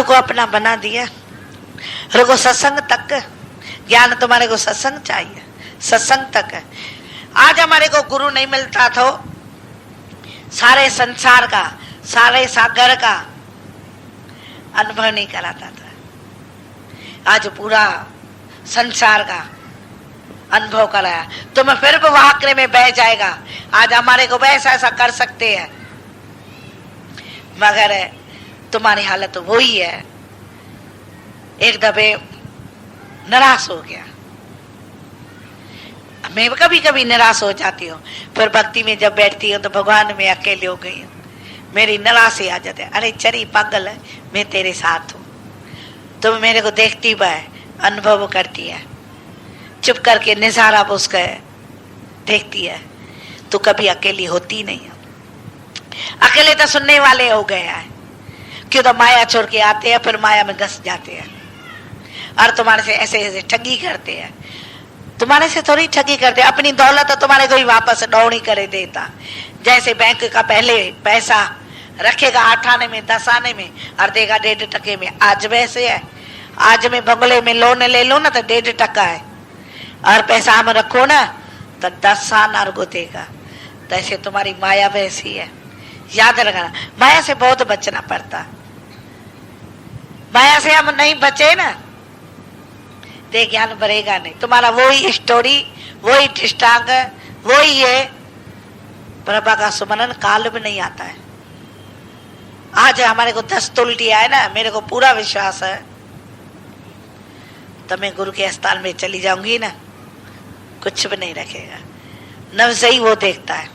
को अपना बना दिया, रुको सत्संग तक। ज्ञान तुम्हारे को सत्संग चाहिए, सत्संग तक है। आज हमारे को गुरु नहीं मिलता तो सारे संसार का, सारे सागर का अनुभव नहीं कराता था। आज पूरा संसार का अनुभव कराया तो मैं फिर भी वाकरे में बह जाएगा। आज हमारे को वैसा ऐसा कर सकते हैं, मगर तुम्हारी हालत वही है। एक दफे निराश हो गया, मैं कभी कभी निराश हो जाती हूँ, फिर भक्ति में जब बैठती हूँ तो भगवान में अकेले हो गई हूँ, मेरी निराशा आ जाती है। अरे चरी पागल है, मैं तेरे साथ हूँ, तुम मेरे को देखती है, अनुभव करती है, चुप करके नजारा उसका देखती है। तू कभी अकेली होती नहीं है। अकेले तो सुनने वाले हो गए हैं, क्यों तो माया छोड़ के आते हैं, फिर माया में घस जाते हैं और तुम्हारे से ऐसे ऐसे ठगी करते हैं। तुम्हारे से थोड़ी ठगी करते, अपनी दौलत तो तुम्हारे को ही वापस डौड़ी करे देता। जैसे बैंक का पहले पैसा रखेगा 8 आने में 10 आने में और देगा 1.5 टके में, आज वैसे है। आज में बंगले में लोन ले लो ना तो 1.5 टका है, और पैसा हम रखो ना तो 10 आना को देगा। तो ऐसे तुम्हारी माया वैसी है, याद रखना। माया से बहुत बचना पड़ता, माया से हम नहीं बचे ना ते ज्ञान बढ़ेगा नहीं। तुम्हारा वही स्टोरी, वही दृष्टांत, वही है। प्रभा का सुमरन काल में नहीं आता है। आज हमारे को 10 उल्टी आए ना, मेरे को पूरा विश्वास है तो मैं गुरु के स्थान में चली जाऊंगी ना, कुछ भी नहीं रखेगा। नवज़ई वो देखता है।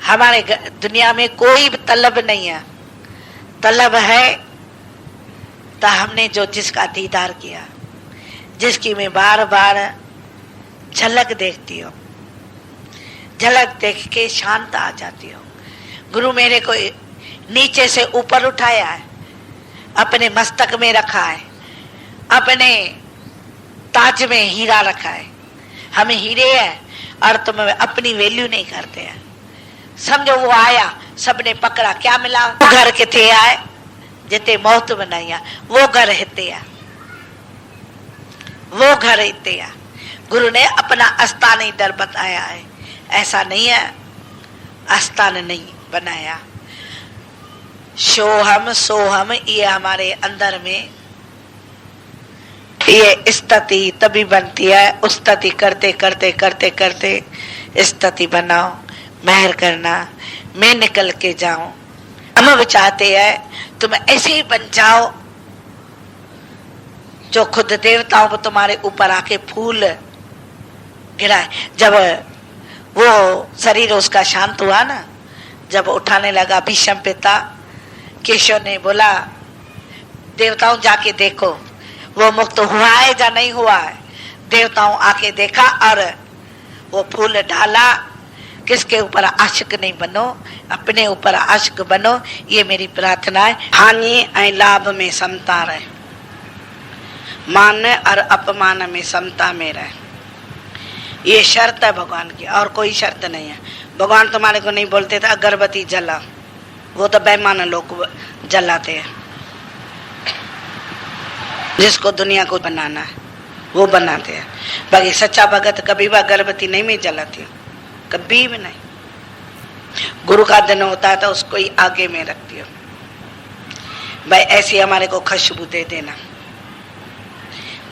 हमारे दुनिया में कोई भी तलब नहीं है। तलब है तो हमने जो जिसका दीदार किया, जिसकी मैं बार बार झलक देखती हूँ, झलक देख के शांत आ जाती हूँ। गुरु मेरे को नीचे से ऊपर उठाया है, अपने मस्तक में रखा है, अपने ताज में हीरा रखा है। हमें हीरे है और तुम अपनी वैल्यू नहीं करते हैं। समझो वो आया, सबने पकड़ा, क्या मिला? वो घर के थे आए जिते मौत बनाया, वो घर हिते आ, वो घर हिते आ। गुरु ने अपना आस्थान ही दर बताया है, ऐसा नहीं है आस्थान नहीं बनाया। सोहम सोहम ये हमारे अंदर में ये स्थिति तभी बनती है। उस स्थिति करते करते करते करते स्थिति बनाओ, मेहर करना, मैं निकल के जाऊं। हम भी चाहते हैं तुम ऐसे ही बन जाओ जो खुद देवताओं को तुम्हारे ऊपर आके फूल गिराए। जब वो शरीर उसका शांत हुआ ना, जब उठाने लगा भीष्म पिता, केशव ने बोला देवताओं जाके देखो वो मुक्त हुआ है या नहीं हुआ है। देवताओं आके देखा और वो फूल डाला। किसके ऊपर आशिक नहीं बनो, अपने ऊपर आशिक बनो, ये मेरी प्रार्थना है। हानि और लाभ में समता रहे, मान और अपमान में समता में रहे, ये शर्त है भगवान की, और कोई शर्त नहीं है। भगवान तुम्हारे को नहीं बोलते थे अगरबत्ती जला, वो तो बेईमान लोग जलाते हैं। जिसको दुनिया को बनाना है वो बनाते हैं, बाकी सच्चा भगत कभी भी अगरबत्ती नहीं में जलाती, कभी भी नहीं। गुरु का दिन होता है तो उसको ही आगे में रखती हो। भाई ऐसी हमारे को खुशबू दे देना,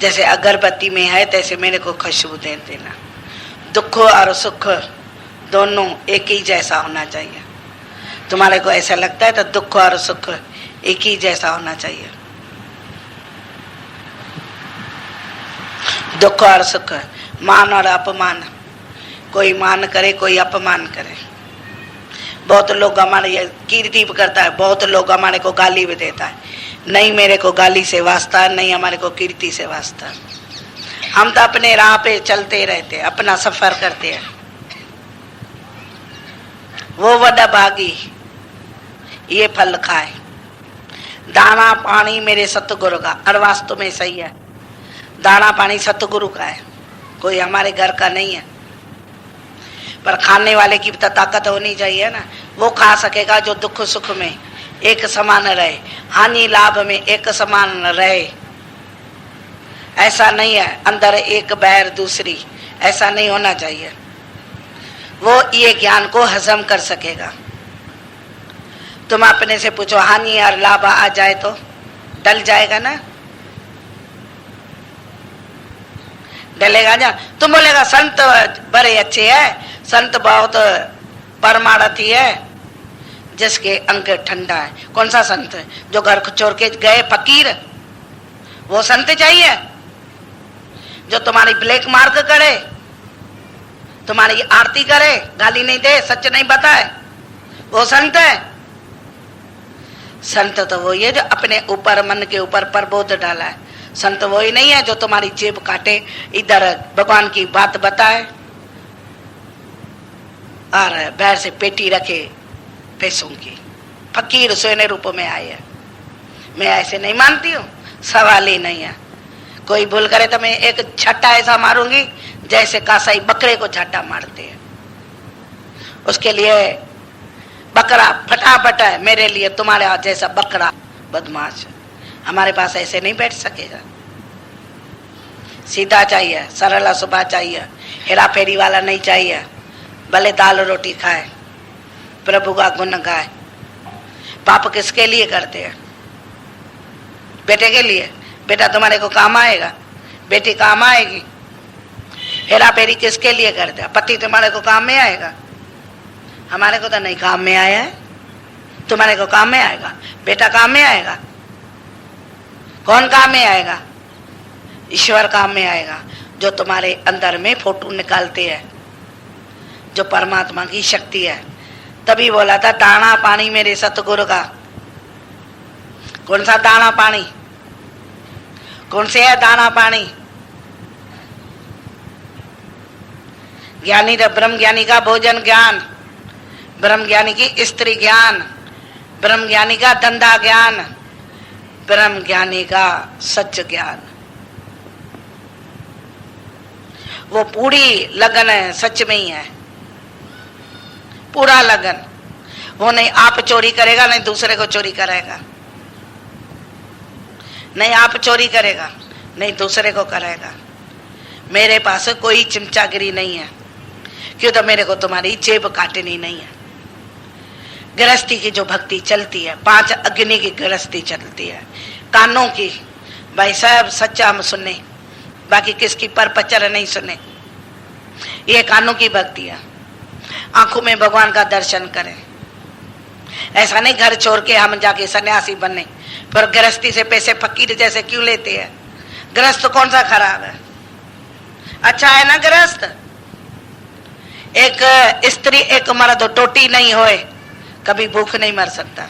जैसे अगरबत्ती में है तैसे मेरे को खुशबू दे देना। दुख और सुख दोनों एक ही जैसा होना चाहिए। तुम्हारे को ऐसा लगता है तो दुख और सुख एक ही जैसा होना चाहिए। दुख और सुख, मान और अपमान, कोई मान करे कोई अपमान करे। बहुत लोग हमारे कीर्ति करता है, बहुत लोग हमारे को गाली भी देता है। नहीं, मेरे को गाली से वास्ता है, नहीं हमारे को कीर्ति से वास्ता है। हम तो अपने राह पे चलते रहते, अपना सफर करते हैं। वो वड्डा भागी ये फल खाए। दाना पानी मेरे सतगुरु का, और वास्तव में सही है, दाना पानी सतगुरु का है, कोई हमारे घर का नहीं है। पर खाने वाले की तो ताकत होनी चाहिए ना, वो खा सकेगा जो दुख सुख में एक समान रहे, हानि लाभ में एक समान रहे। ऐसा नहीं है अंदर एक बैर दूसरी, ऐसा नहीं होना चाहिए। वो ये ज्ञान को हजम कर सकेगा। तुम अपने से पूछो हानि और लाभ आ जाए तो डल जाएगा ना, डलेगा ना। तुम बोलेगा संत बड़े अच्छे है, संत बहुत परमार्थी है, जिसके अंग ठंडा है। कौन सा संत है? जो घर छोड़ के गए फकीर, वो संत चाहिए? जो तुम्हारी ब्लैक मार्क करे, तुम्हारी आरती करे, गाली नहीं दे, सच नहीं बताए, वो संत है? संत तो वही है जो अपने ऊपर, मन के ऊपर प्रबोध डाला है। संत वही नहीं है जो तुम्हारी जेब काटे, इधर भगवान की बात बताए और बैर से पेटी रखे पैसों की। फकीर सोने रूप में आए हैं। मैं ऐसे नहीं मानती हूँ, सवाल ही नहीं है। कोई भूल करे तो मैं एक झट्टा ऐसा मारूंगी जैसे कासाई बकरे को झट्टा मारते हैं। उसके लिए बकरा फटाफट है, मेरे लिए तुम्हारे हाथ जैसा बकरा बदमाश। हमारे पास ऐसे नहीं बैठ सकेगा। सीधा चाहिए, सरल सुबह चाहिए, हेरा फेरी वाला नहीं चाहिए। भले दाल रोटी खाए, प्रभु का गुण गाए। पाप किसके लिए करते हैं? बेटे के लिए। बेटा तुम्हारे को काम आएगा, बेटी काम आएगी। हेरा फेरी किसके लिए करते हैं? पति तुम्हारे को काम में आएगा। हमारे को तो नहीं काम में आया है, तुम्हारे को काम में आएगा। बेटा काम में आएगा। कौन काम में आएगा? ईश्वर काम में आएगा, जो तुम्हारे अंदर में फोटो निकालते हैं, जो परमात्मा की शक्ति है। तभी बोला था दाना पानी मेरे सतगुरु का। कौन सा दाना पानी? कौन से है दाना पानी? ज्ञानी ब्रह्म ज्ञानी का भोजन ज्ञान, ब्रह्म ज्ञानी की स्त्री ज्ञान, ब्रह्म ज्ञानी का धंधा ज्ञान, ब्रह्म ज्ञानी का सच ज्ञान। वो पूरी लगन है, सच में ही है, पूरा लगन। वो नहीं आप चोरी करेगा, नहीं दूसरे को चोरी करेगा, नहीं आप चोरी करेगा, नहीं दूसरे को करेगा। मेरे पास कोई चिमचागिरी नहीं है, क्यों? तो मेरे को तुम्हारी जेब काटनी नहीं है। गृहस्थी की जो भक्ति चलती है, 5 अग्नि की गृहस्थी चलती है, कानों की भाई साहब सच्चा हम सुने, बाकी किसकी परपचर नहीं सुने। ये कानों की भक्ति है। आंखों में भगवान का दर्शन करें। ऐसा नहीं घर छोड़ के हम जाके सन्यासी बने, पर गृहस्थी से पैसे फकीर जैसे क्यों लेते हैं? गृहस्थ कौन सा खराब है? अच्छा है ना गृहस्थ। एक स्त्री एक मर्द टोटी नहीं होए, कभी भूख नहीं मर सकता।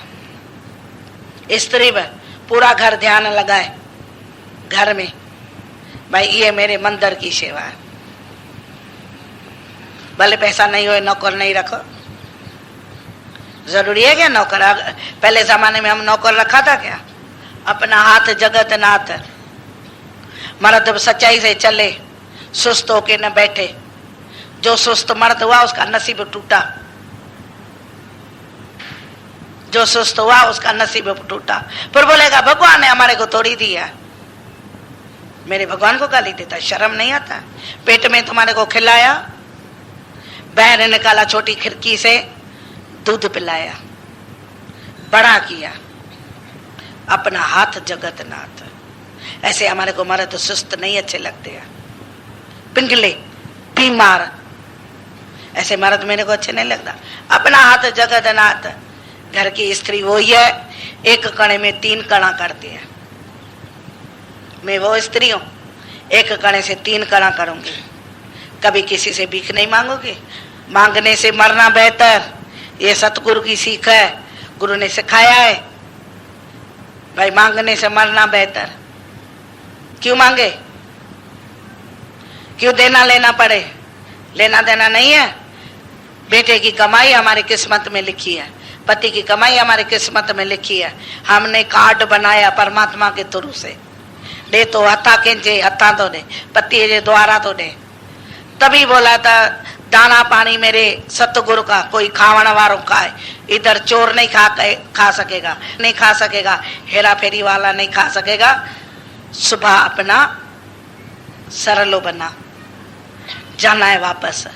स्त्री में पूरा घर ध्यान लगाए घर में, भाई ये मेरे मंदिर की सेवा है। भले पैसा नहीं हो, नौकर नहीं रखो। जरूरी है क्या नौकर? पहले जमाने में हम नौकर रखा था क्या? अपना हाथ जगत नाथ। मर्द सच्चाई से चले, सुस्त होके न बैठे। जो सुस्त मर्द हुआ उसका नसीब टूटा, जो सुस्त हुआ उसका नसीब टूटा। फिर बोलेगा भगवान ने हमारे को तोड़ी दिया। मेरे भगवान को गाली देता, शर्म नहीं आता? पेट में तुम्हारे को खिलाया, बाहर निकाला, छोटी खिड़की से दूध पिलाया, बड़ा किया, अपना हाथ जगत नाथ। ऐसे हमारे को मर्द सुस्त नहीं अच्छे लगते हैं, पिंगले बीमार, ऐसे मर्द मेरे को अच्छे नहीं लगता। अपना हाथ जगत नाथ। घर की स्त्री वो ही है, एक कणे में 3 कणा करती है। मैं वो स्त्री हूँ, एक कणे से 3 कणा करूंगी। कभी किसी से भीख नहीं मांगोगी। मांगने से मरना बेहतर, ये सतगुरु की सीख है, गुरु ने सिखाया है। भाई मांगने से मरना बेहतर। क्यों मांगे? क्यों देना लेना पड़े? लेना देना नहीं है। बेटे की कमाई हमारी किस्मत में लिखी है, पति की कमाई हमारी किस्मत में लिखी है। हमने कार्ड बनाया परमात्मा के थ्रू से, दे तो हथा के जे हथा तो दे, पति जे द्वारा तो दे। तभी बोला था दाना पानी मेरे सतगुरु का, कोई खावण वालों का है। इधर चोर नहीं खा सकेगा, नहीं खा सकेगा, हेरा फेरी वाला नहीं खा सकेगा। सुबह अपना सरलो बना, जाना है वापस।